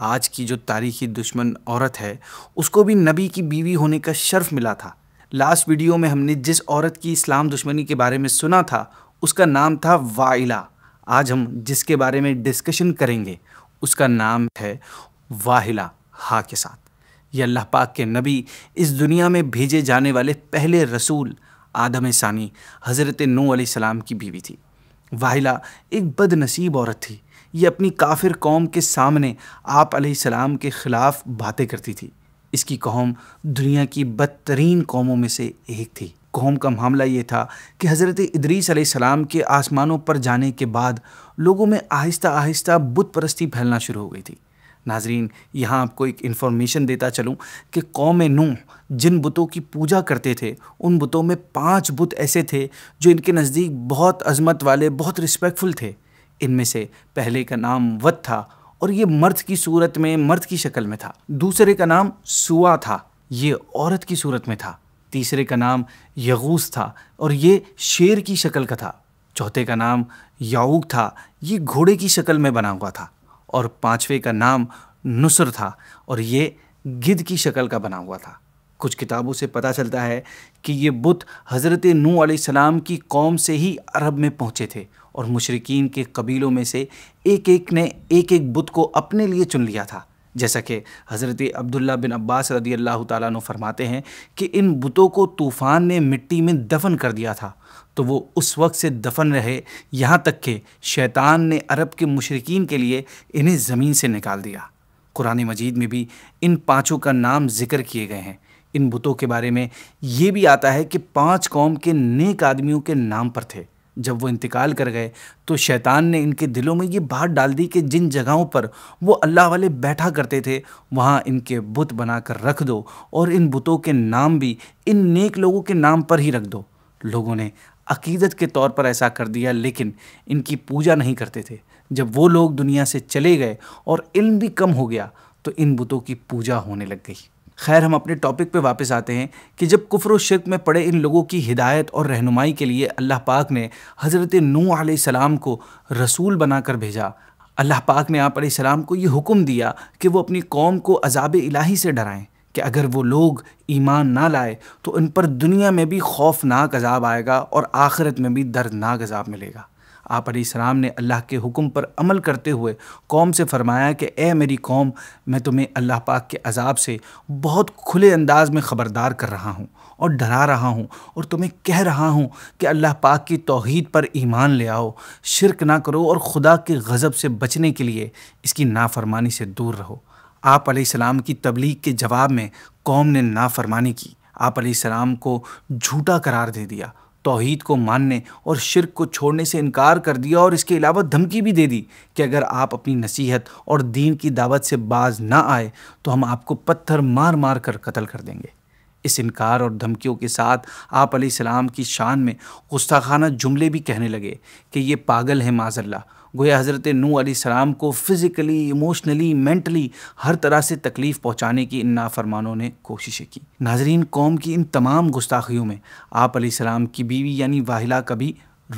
آج کی جو تاریخی دشمن عورت ہے اس کو بھی نبی کی بیوی ہونے کا شرف ملا تھا۔ لاسٹ ویڈیو میں ہم نے جس عورت کی اسلام دشمنی کے بارے میں سنا تھا اس کا نام تھا وائلہ۔ آج ہم جس کے بارے میں ڈسکشن کریں گے اس کا نام ہے واحلہ ہا کے ساتھ۔ یہ اللہ پاک کے نبی، اس دنیا میں بھیجے جانے والے پہلے رسول آدم ثانی حضرت نوح علیہ السلام کی بیوی تھی۔ واحلہ ایک بد نصیب عورت تھی۔ یہ اپنی کافر قوم کے سامنے آپ علیہ السلام کے خلاف باتیں کرتی تھی۔ اس کی قوم دنیا کی بدترین قوموں میں سے ایک تھی۔ قوم کا معاملہ یہ تھا کہ حضرت ادریس علیہ السلام کے آسمانوں پر جانے کے بعد لوگوں میں آہستہ آہستہ بت پرستی پھیلنا شروع ہو گئی تھی۔ ناظرین، یہاں آپ کو ایک انفارمیشن دیتا چلوں کہ قوم نوح جن بتوں کی پوجا کرتے تھے ان بتوں میں 5 بت ایسے تھے جو ان کے نزدیک بہت عظمت والے، بہت رسپیکٹفل تھے۔ ان میں سے پہلے کا نام وت تھا اور یہ مرد کی صورت میں، مرد کی شکل میں تھا۔ دوسرے کا نام سوا تھا، یہ عورت کی صورت میں تھا۔ تیسرے کا نام یغوث تھا اور یہ شیر کی شکل کا تھا۔ چوتھے کا نام یعوق تھا، یہ گھوڑے کی شکل میں بنا ہوا تھا۔ اور 5ویں کا نام نصر تھا اور یہ گدھ کی شکل کا بنا ہوا تھا۔ کچھ کتابوں سے پتہ چلتا ہے کہ یہ بت حضرت نوح علیہ السلام کی قوم سے ہی عرب میں پہنچے تھے اور مشرکین کے قبیلوں میں سے ایک ایک نے ایک ایک بت کو اپنے لیے چن لیا تھا۔ جیسا کہ حضرت عبداللہ بن عباس رضی اللہ تعالیٰ عنہ فرماتے ہیں کہ ان بتوں کو طوفان نے مٹی میں دفن کر دیا تھا تو وہ اس وقت سے دفن رہے یہاں تک کہ شیطان نے عرب کے مشرکین کے لیے انہیں زمین سے نکال دیا۔ قرآن مجید میں بھی ان 5 کا نام ذکر کیے گئے ہیں۔ ان بتوں کے بارے میں یہ بھی آتا ہے کہ 5 قوم کے نیک آدمیوں کے نام پر تھے۔ جب وہ انتقال کر گئے تو شیطان نے ان کے دلوں میں یہ بات ڈال دی کہ جن جگہوں پر وہ اللہ والے بیٹھا کرتے تھے وہاں ان کے بت بنا کر رکھ دو اور ان بتوں کے نام بھی ان نیک لوگوں کے نام پر ہی رکھ دو۔ لوگوں نے عقیدت کے طور پر ایسا کر دیا لیکن ان کی پوجا نہیں کرتے تھے۔ جب وہ لوگ دنیا سے چلے گئے اور علم بھی کم ہو گیا تو ان بتوں کی پوجا ہونے لگ گئی۔ خیر، ہم اپنے ٹاپک پہ واپس آتے ہیں کہ جب کفر و شرک میں پڑے ان لوگوں کی ہدایت اور رہنمائی کے لیے اللہ پاک نے حضرت نوح علیہ السلام کو رسول بنا کر بھیجا۔ اللہ پاک نے آپ علیہ السلام کو یہ حکم دیا کہ وہ اپنی قوم کو عذاب الہی سے ڈرائیں کہ اگر وہ لوگ ایمان نہ لائے تو ان پر دنیا میں بھی خوفناک عذاب آئے گا اور آخرت میں بھی دردناک عذاب ملے گا۔ آپ علیہ السلام نے اللہ کے حکم پر عمل کرتے ہوئے قوم سے فرمایا کہ اے میری قوم، میں تمہیں اللہ پاک کے عذاب سے بہت کھلے انداز میں خبردار کر رہا ہوں اور ڈرا رہا ہوں اور تمہیں کہہ رہا ہوں کہ اللہ پاک کی توحید پر ایمان لے آؤ، شرک نہ کرو اور خدا کے غضب سے بچنے کے لیے اس کی نافرمانی سے دور رہو۔ آپ علیہ السلام کی تبلیغ کے جواب میں قوم نے نافرمانی کی، آپ علیہ السلام کو جھوٹا قرار دے دیا، توحید کو ماننے اور شرک کو چھوڑنے سے انکار کر دیا اور اس کے علاوہ دھمکی بھی دے دی کہ اگر آپ اپنی نصیحت اور دین کی دعوت سے باز نہ آئے تو ہم آپ کو پتھر مار مار کر قتل کر دیں گے۔ اس انکار اور دھمکیوں کے ساتھ آپ علیہ السلام کی شان میں گستاخانہ جملے بھی کہنے لگے کہ یہ پاگل ہیں معاذ اللہ۔ گویا حضرت نوح علیہ السلام کو فزیکلی، ایموشنلی، مینٹلی ہر طرح سے تکلیف پہنچانے کی ان نافرمانوں نے کوششیں کی۔ ناظرین، قوم کی ان تمام گستاخیوں میں آپ علیہ السلام کی بیوی یعنی واحلہ کا بھی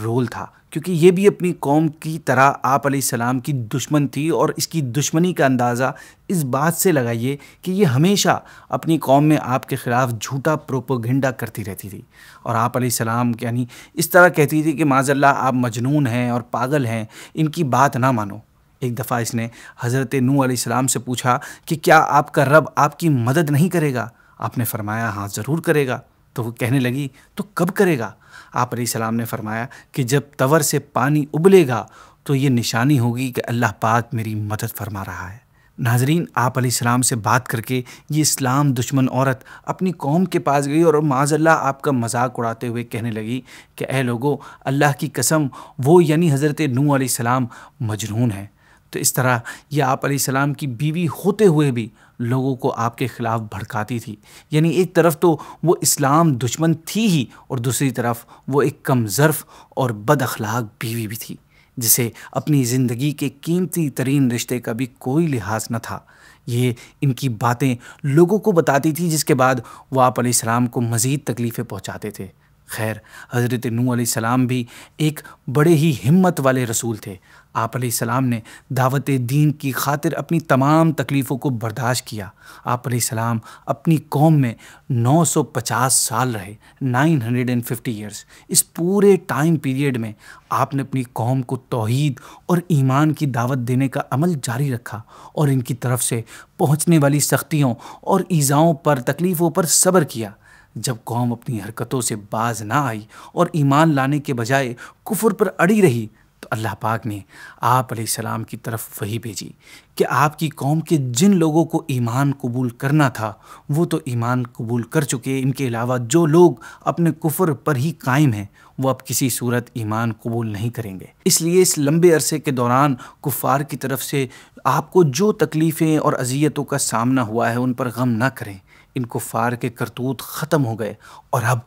رول تھا، کیونکہ یہ بھی اپنی قوم کی طرح آپ علیہ السلام کی دشمن تھی اور اس کی دشمنی کا اندازہ اس بات سے لگائیے کہ یہ ہمیشہ اپنی قوم میں آپ کے خلاف جھوٹا پروپیگنڈا کرتی رہتی تھی اور آپ علیہ السلام یعنی اس طرح کہتی تھی کہ معاذ اللہ آپ مجنون ہیں اور پاگل ہیں، ان کی بات نہ مانو۔ ایک دفعہ اس نے حضرت نوح علیہ السلام سے پوچھا کہ کیا آپ کا رب آپ کی مدد نہیں کرے گا؟ آپ نے فرمایا ہاں ضرور کرے گا۔ تو وہ کہنے لگی تو کب کرے گا؟ آپ علیہ السلام نے فرمایا کہ جب تور سے پانی ابلے گا تو یہ نشانی ہوگی کہ اللہ پاک میری مدد فرما رہا ہے۔ ناظرین، آپ علیہ السلام سے بات کر کے یہ اسلام دشمن عورت اپنی قوم کے پاس گئی اور معاذ اللہ آپ کا مذاق اڑاتے ہوئے کہنے لگی کہ اے لوگو، اللہ کی قسم وہ یعنی حضرت نوح علیہ السلام مجنون ہے۔ تو اس طرح یہ آپ علیہ السلام کی بیوی ہوتے ہوئے بھی لوگوں کو آپ کے خلاف بھڑکاتی تھی۔ یعنی ایک طرف تو وہ اسلام دشمن تھی ہی اور دوسری طرف وہ ایک کم ظرف اور بد اخلاق بیوی بھی تھی جسے اپنی زندگی کے قیمتی ترین رشتے کا بھی کوئی لحاظ نہ تھا۔ یہ ان کی باتیں لوگوں کو بتاتی تھی جس کے بعد وہ آپ علیہ السلام کو مزید تکلیفیں پہنچاتے تھے۔ خیر، حضرت نوح علیہ السلام بھی ایک بڑے ہی ہمت والے رسول تھے۔ آپ علیہ السلام نے دعوت دین کی خاطر اپنی تمام تکلیفوں کو برداشت کیا۔ آپ علیہ السلام اپنی قوم میں 950 سال رہے، 950 ایئرس۔ اس پورے ٹائم پیریڈ میں آپ نے اپنی قوم کو توحید اور ایمان کی دعوت دینے کا عمل جاری رکھا اور ان کی طرف سے پہنچنے والی سختیوں اور ایذاؤں پر، تکلیفوں پر صبر کیا۔ جب قوم اپنی حرکتوں سے باز نہ آئی اور ایمان لانے کے بجائے کفر پر اڑی رہی، تو اللہ پاک نے آپ علیہ السلام کی طرف وحی بھیجی کہ آپ کی قوم کے جن لوگوں کو ایمان قبول کرنا تھا وہ تو ایمان قبول کر چکے، ان کے علاوہ جو لوگ اپنے کفر پر ہی قائم ہیں وہ اب کسی صورت ایمان قبول نہیں کریں گے۔ اس لیے اس لمبے عرصے کے دوران کفار کی طرف سے آپ کو جو تکلیفیں اور اذیتوں کا سامنا ہوا ہے ان پر غم نہ کریں۔ ان کفار کے کرتوت ختم ہو گئے اور اب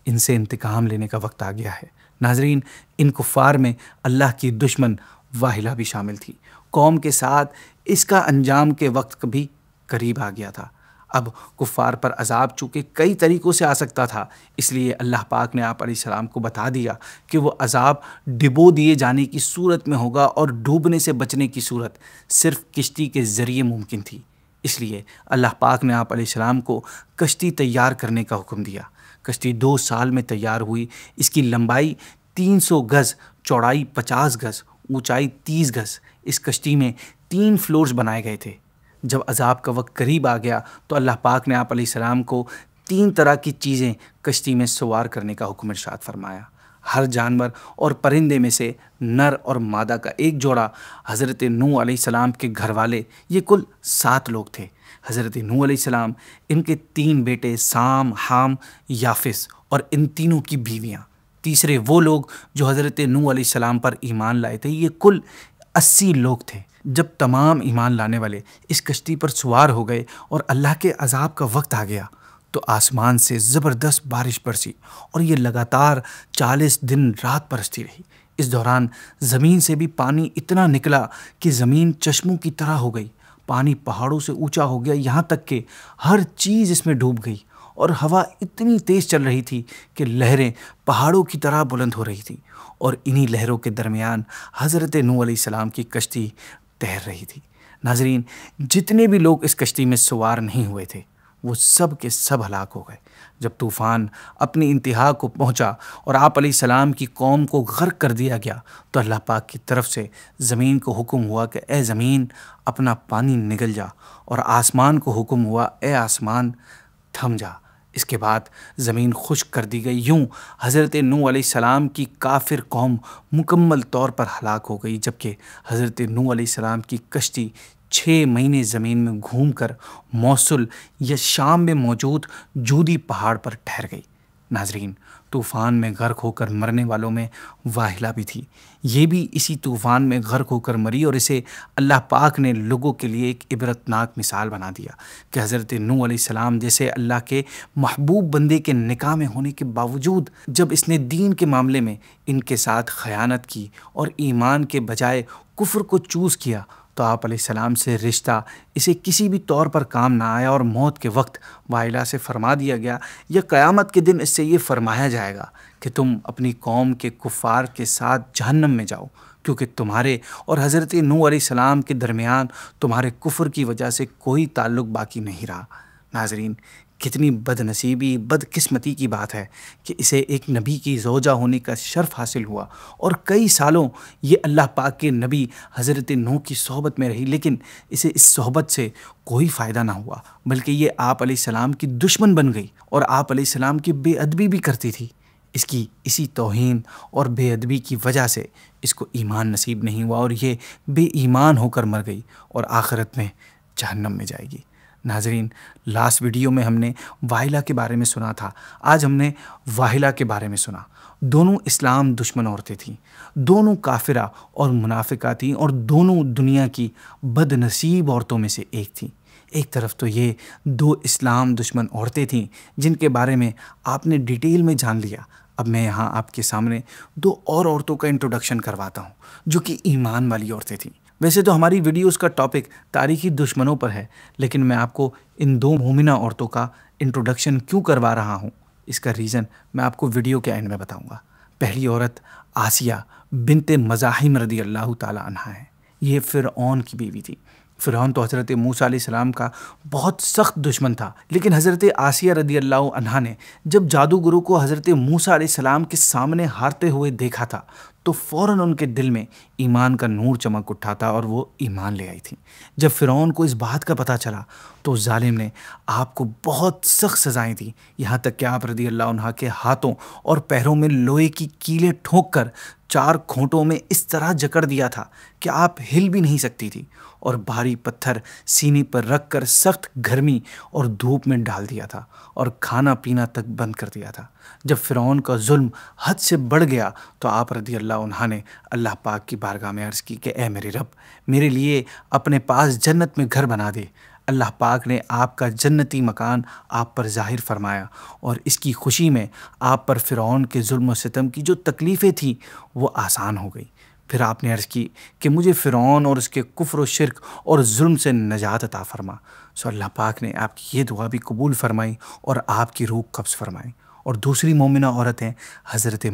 ان سے انتقام لینے کا وقت آ گیا ہے۔ ناظرین، ان کفار میں اللہ کی دشمن واحلہ بھی شامل تھی۔ قوم کے ساتھ اس کا انجام کے وقت بھی قریب آ گیا تھا۔ اب کفار پر عذاب چونکہ کئی طریقوں سے آ سکتا تھا، اس لیے اللہ پاک نے آپ علیہ السلام کو بتا دیا کہ وہ عذاب ڈبو دیے جانے کی صورت میں ہوگا اور ڈوبنے سے بچنے کی صورت صرف کشتی کے ذریعے ممکن تھی۔ اس لیے اللہ پاک نے آپ علیہ السلام کو کشتی تیار کرنے کا حکم دیا۔ کشتی 2 سال میں تیار ہوئی۔ اس کی لمبائی 300 گز، چوڑائی 50 گز، اونچائی 30 گز۔ اس کشتی میں 3 فلورز بنائے گئے تھے۔ جب عذاب کا وقت قریب آ گیا تو اللہ پاک نے آپ علیہ السلام کو 3 طرح کی چیزیں کشتی میں سوار کرنے کا حکم ارشاد فرمایا۔ ہر جانور اور پرندے میں سے نر اور مادہ کا ایک جوڑا۔ حضرت نوح علیہ السلام کے گھر والے، یہ کل 7 لوگ تھے۔ حضرت نوح علیہ السلام، ان کے 3 بیٹے سام، حام، یافس اور ان تینوں کی بیویاں۔ تیسرے وہ لوگ جو حضرت نوح علیہ السلام پر ایمان لائے تھے، یہ کل 80 لوگ تھے۔ جب تمام ایمان لانے والے اس کشتی پر سوار ہو گئے اور اللہ کے عذاب کا وقت آ گیا تو آسمان سے زبردست بارش برسی اور یہ لگاتار 40 دن رات برستی رہی۔ اس دوران زمین سے بھی پانی اتنا نکلا کہ زمین چشموں کی طرح ہو گئی۔ پانی پہاڑوں سے اونچا ہو گیا، یہاں تک کہ ہر چیز اس میں ڈوب گئی، اور ہوا اتنی تیز چل رہی تھی کہ لہریں پہاڑوں کی طرح بلند ہو رہی تھیں، اور انہی لہروں کے درمیان حضرت نوح علیہ السلام کی کشتی تیر رہی تھی۔ ناظرین، جتنے بھی لوگ اس کشتی میں سوار نہیں ہوئے تھے وہ سب کے سب ہلاک ہو گئے۔ جب طوفان اپنی انتہا کو پہنچا اور آپ علیہ السلام کی قوم کو غرق کر دیا گیا تو اللہ پاک کی طرف سے زمین کو حکم ہوا کہ اے زمین اپنا پانی نگل جا، اور آسمان کو حکم ہوا اے آسمان تھم جا۔ اس کے بعد زمین خشک کر دی گئی۔ یوں حضرت نوح علیہ السلام کی کافر قوم مکمل طور پر ہلاک ہو گئی، جبکہ حضرت نوح علیہ السلام کی کشتی 6 مہینے زمین میں گھوم کر موصل یا شام میں موجود جودی پہاڑ پر ٹھہر گئی۔ ناظرین، طوفان میں غرق ہو کر مرنے والوں میں واحلہ بھی تھی۔ یہ بھی اسی طوفان میں غرق ہو کر مری، اور اسے اللہ پاک نے لوگوں کے لیے ایک عبرتناک مثال بنا دیا کہ حضرت نوح علیہ السلام جیسے اللہ کے محبوب بندے کے نکاح میں ہونے کے باوجود جب اس نے دین کے معاملے میں ان کے ساتھ خیانت کی اور ایمان کے بجائے کفر کو چوز کیا تو آپ علیہ السلام سے رشتہ اسے کسی بھی طور پر کام نہ آیا، اور موت کے وقت واحلہ سے فرما دیا گیا یا قیامت کے دن اس سے یہ فرمایا جائے گا کہ تم اپنی قوم کے کفار کے ساتھ جہنم میں جاؤ، کیونکہ تمہارے اور حضرت نوح علیہ السلام کے درمیان تمہارے کفر کی وجہ سے کوئی تعلق باقی نہیں رہا۔ ناظرین، کتنی بد نصیبی، بد قسمتی کی بات ہے کہ اسے ایک نبی کی زوجہ ہونے کا شرف حاصل ہوا، اور کئی سالوں یہ اللہ پاک کے نبی حضرت نوح کی صحبت میں رہی، لیکن اسے اس صحبت سے کوئی فائدہ نہ ہوا، بلکہ یہ آپ علیہ السلام کی دشمن بن گئی اور آپ علیہ السلام کی بے ادبی بھی کرتی تھی۔ اس کی اسی توہین اور بے ادبی کی وجہ سے اس کو ایمان نصیب نہیں ہوا، اور یہ بے ایمان ہو کر مر گئی اور آخرت میں جہنم میں جائے گی۔ ناظرین، لاسٹ ویڈیو میں ہم نے واحلہ کے بارے میں سنا تھا، آج ہم نے واحلہ کے بارے میں سنا۔ دونوں اسلام دشمن عورتیں تھیں، دونوں کافرہ اور منافقہ تھیں، اور دونوں دنیا کی بد نصیب عورتوں میں سے ایک تھیں۔ ایک طرف تو یہ 2 اسلام دشمن عورتیں تھیں جن کے بارے میں آپ نے ڈیٹیل میں جان لیا۔ اب میں یہاں آپ کے سامنے 2 اور عورتوں کا انٹروڈکشن کرواتا ہوں جو کہ ایمان والی عورتیں تھیں۔ ویسے تو ہماری ویڈیوز کا ٹاپک تاریخی دشمنوں پر ہے، لیکن میں آپ کو ان 2 مومنہ عورتوں کا انٹروڈکشن کیوں کروا رہا ہوں اس کا ریزن میں آپ کو ویڈیو کے اینڈ میں بتاؤں گا۔ پہلی عورت آسیہ بنت مزاحم رضی اللہ تعالی عنہا ہے۔ یہ فرعون کی بیوی تھی۔ فرعون تو حضرت موسیٰ علیہ السلام کا بہت سخت دشمن تھا، لیکن حضرت آسیہ رضی اللہ عنہا نے جب جادوگروں کو حضرت موسیٰ علیہ السلام کے سامنے ہارتے ہوئے دیکھا تھا تو فوراً ان کے دل میں ایمان کا نور چمک اٹھا تھا اور وہ ایمان لے آئی تھیں۔ جب فرعون کو اس بات کا پتہ چلا تو ظالم نے آپ کو بہت سخت سزائیں دیں، یہاں تک کہ آپ رضی اللہ عنہا کے ہاتھوں اور پیروں میں لوہے کی کیلیں ٹھونک کر 4 کھونٹوں میں اس طرح جکڑ دیا تھا کہ آپ ہل بھی نہیں سکتی تھی، اور بھاری پتھر سینے پر رکھ کر سخت گرمی اور دھوپ میں ڈال دیا تھا، اور کھانا پینا تک بند کر دیا تھا۔ جب فرعون کا ظلم حد سے بڑھ گیا تو آپ رضی اللہ عنہ نے اللہ پاک کی بارگاہ میں عرض کی کہ اے میرے رب، میرے لیے اپنے پاس جنت میں گھر بنا دے۔ اللہ پاک نے آپ کا جنتی مکان آپ پر ظاہر فرمایا، اور اس کی خوشی میں آپ پر فرعون کے ظلم و ستم کی جو تکلیفیں تھیں وہ آسان ہو گئی۔ پھر آپ نے عرض کی کہ مجھے فرعون اور اس کے کفر و شرک اور ظلم سے نجات عطا فرما۔ سو اللہ پاک نے آپ کی یہ دعا بھی قبول فرمائی اور آپ کی روح قبض فرمائی۔ اور دوسری مومنہ عورت ہیں حضرت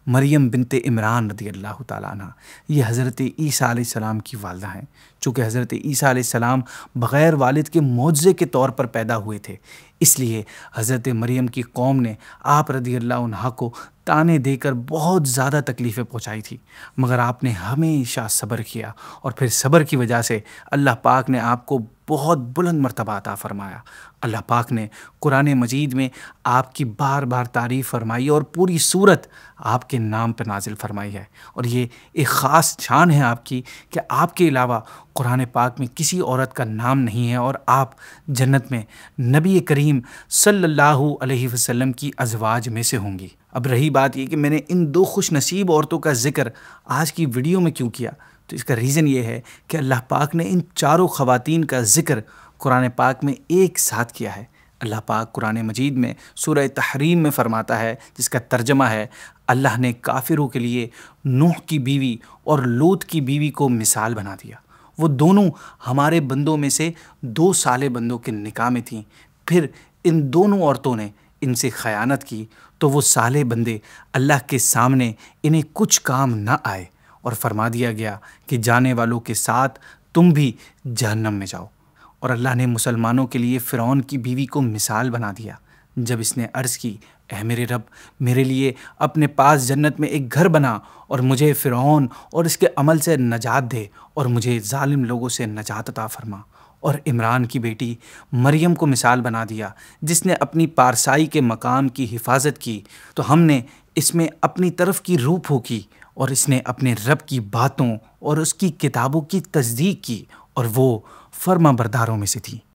مریم بنت عمران رضی اللہ تعالیٰ عنہ۔ یہ حضرت عیسیٰ علیہ السلام کی والدہ ہیں۔ چونکہ حضرت عیسیٰ علیہ السلام بغیر والد کے معجزے کے طور پر پیدا ہوئے تھے، اس لیے حضرت مریم کی قوم نے آپ رضی اللہ عنہ کو تانے دے کر بہت زیادہ تکلیفیں پہنچائی تھی، مگر آپ نے ہمیشہ صبر کیا، اور پھر صبر کی وجہ سے اللہ پاک نے آپ کو بہت بلند مرتبہ عطا فرمایا۔ اللہ پاک نے قرآن مجید میں آپ کی بار بار تعریف فرمائی اور پوری صورت آپ کے نام پر نازل فرمائی ہے، اور یہ ایک خاص شان ہے آپ کی کہ آپ کے علاوہ قرآن پاک میں کسی عورت کا نام نہیں ہے، اور آپ جنت میں نبی کریم صلی اللہ علیہ وسلم کی ازواج میں سے ہوں گی۔ اب رہی بات یہ کہ میں نے ان 2 خوش نصیب عورتوں کا ذکر آج کی ویڈیو میں کیوں کیا، تو اس کا ریزن یہ ہے کہ اللہ پاک نے ان 4 خواتین کا ذکر قرآن پاک میں ایک ساتھ کیا ہے۔ اللہ پاک قرآن مجید میں سورہ تحریم میں فرماتا ہے، جس کا ترجمہ ہے، اللہ نے کافروں کے لیے نوح کی بیوی اور لوط کی بیوی کو مثال بنا دیا۔ وہ دونوں ہمارے بندوں میں سے 2 صالح بندوں کے نکاح میں تھیں، پھر ان دونوں عورتوں نے ان سے خیانت کی تو وہ صالح بندے اللہ کے سامنے انہیں کچھ کام نہ آئے، اور فرما دیا گیا کہ جانے والوں کے ساتھ تم بھی جہنم میں جاؤ۔ اور اللہ نے مسلمانوں کے لیے فرعون کی بیوی کو مثال بنا دیا، جب اس نے عرض کی اے میرے رب، میرے لیے اپنے پاس جنت میں ایک گھر بنا، اور مجھے فرعون اور اس کے عمل سے نجات دے، اور مجھے ظالم لوگوں سے نجات عطا فرما۔ اور عمران کی بیٹی مریم کو مثال بنا دیا، جس نے اپنی پارسائی کے مقام کی حفاظت کی، تو ہم نے اس میں اپنی طرف کی روح پھونکی، اور اس نے اپنے رب کی باتوں اور اس کی کتابوں کی تصدیق کی، اور وہ فرما برداروں میں سے تھی۔